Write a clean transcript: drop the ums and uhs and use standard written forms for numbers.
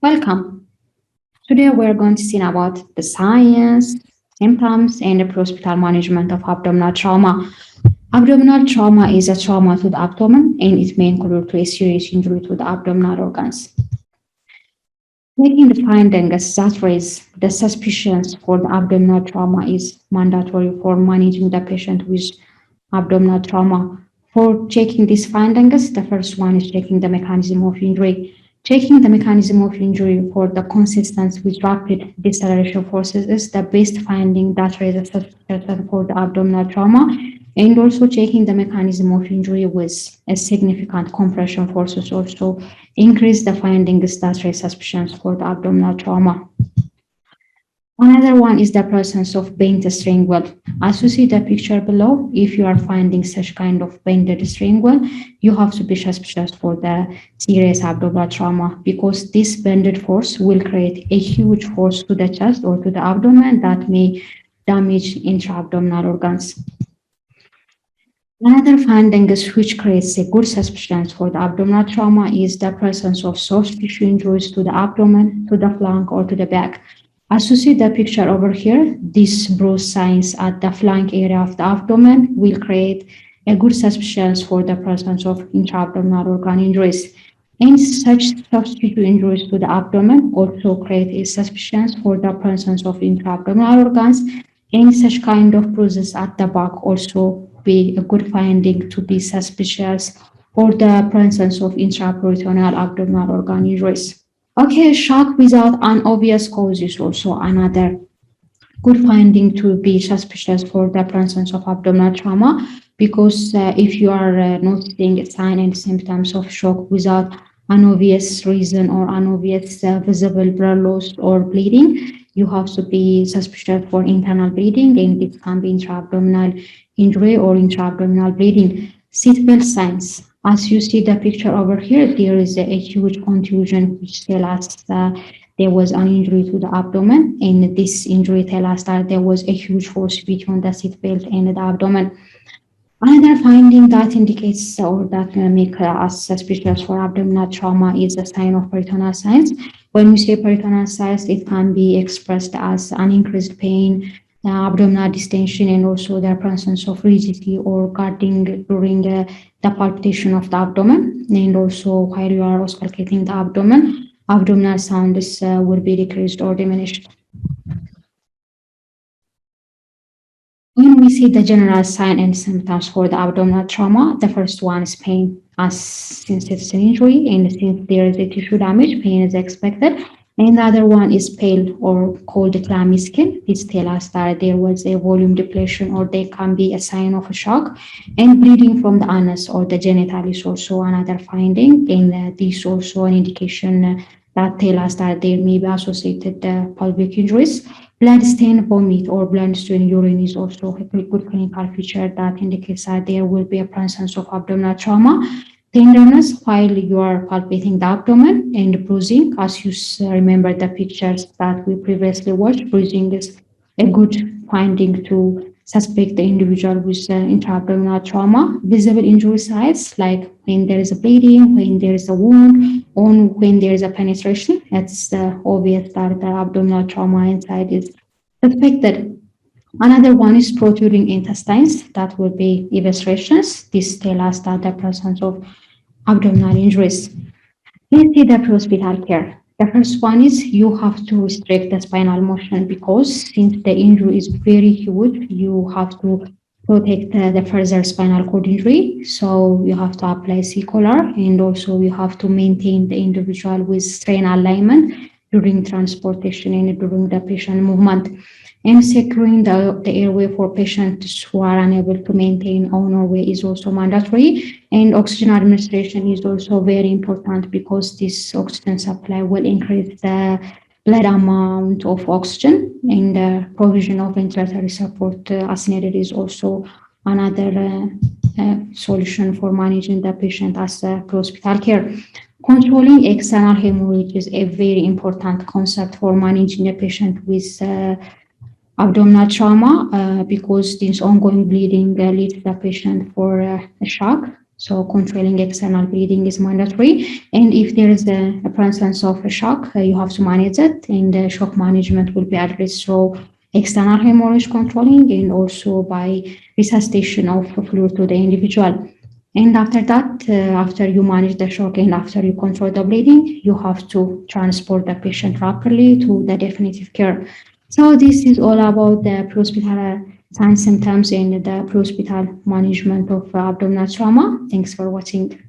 Welcome. Today we're going to see about the science, symptoms, and the pre-hospital management of abdominal trauma. Abdominal trauma is a trauma to the abdomen and it may include a serious injury to the abdominal organs. Making the findings that raise the suspicions for the abdominal trauma is mandatory for managing the patient with abdominal trauma. For checking these findings, the first one is checking the mechanism of injury. Checking the mechanism of injury for the consistency with rapid deceleration forces is the best finding that raises suspicion for the abdominal trauma, and also checking the mechanism of injury with a significant compression forces also increase the findings that raise suspicions for the abdominal trauma. Another one is the presence of bent string wall. As you see the picture below, if you are finding such kind of bended string wall, you have to be suspicious for the serious abdominal trauma because this bended force will create a huge force to the chest or to the abdomen that may damage intra-abdominal organs. Another finding which creates a good suspicion for the abdominal trauma is the presence of soft tissue injuries to the abdomen, to the flank, or to the back. As you see the picture over here, these bruise signs at the flank area of the abdomen will create a good suspicion for the presence of intra-abdominal organ injuries. And such soft tissue injuries to the abdomen also create a suspicion for the presence of intra-abdominal organs, and such kind of bruises at the back also be a good finding to be suspicious for the presence of intraperitoneal abdominal organ injuries. Okay, shock without an obvious cause is also another good finding to be suspicious for the presence of abdominal trauma because if you are noticing signs and symptoms of shock without an obvious reason or an obvious visible blood loss or bleeding, you have to be suspicious for internal bleeding, and it can be intra-abdominal injury or intra-abdominal bleeding. Seatbelt signs. As you see the picture over here, there is a huge contusion which tells us there was an injury to the abdomen, and this injury tells us that there was a huge force between the seatbelt and the abdomen. Another finding that indicates or that make us suspicious for abdominal trauma is a sign of peritoneal signs. When we say peritoneal signs, it can be expressed as an increased pain, abdominal distension, and also the presence of rigidity or guarding during the palpitation of the abdomen. And also while you are auscultating the abdomen, abdominal sounds will be decreased or diminished. When we see the general sign and symptoms for the abdominal trauma, the first one is pain, as since it's an injury and since there is a tissue damage, pain is expected. And the other one is pale or cold clammy skin. This tells us that there was a volume depletion or there can be a sign of a shock. And bleeding from the anus or the genital is also another finding. And this also an indication that tells us that there may be associated pelvic injuries. Blood-stained vomit or blood-stained urine is also a good clinical feature that indicates that there will be a presence of abdominal trauma. Tenderness while you are palpating the abdomen, and bruising, as you remember the pictures that we previously watched, bruising is a good finding to suspect the individual with intra-abdominal trauma. Visible injury sites, like when there is a bleeding, when there is a wound, or when there is a penetration, it's obvious that the abdominal trauma inside is suspected. Another one is protruding intestines, that will be eviscerations. This tells us that the presence of abdominal injuries. Let's see the pre-hospital care. The first one is you have to restrict the spinal motion because since the injury is very huge, you have to protect the further spinal cord injury. So you have to apply C-collar, and also you have to maintain the individual with strain alignment during transportation and during the patient movement. And securing the airway for patients who are unable to maintain own airway is also mandatory. And oxygen administration is also very important because this oxygen supply will increase the blood amount of oxygen, and the provision of ventilatory support as needed is also another solution for managing the patient as pre-hospital care. Controlling external hemorrhage is a very important concept for managing the patient with abdominal trauma because this ongoing bleeding leads the patient for a shock. So controlling external bleeding is mandatory. And if there is a presence of a shock, you have to manage it. And the shock management will be addressed through external hemorrhage controlling and also by resuscitation of fluid to the individual. And after that, after you manage the shock and after you control the bleeding, you have to transport the patient rapidly to the definitive care. So this is all about the pre-hospital signs, symptoms, and the pre-hospital management of abdominal trauma. Thanks for watching.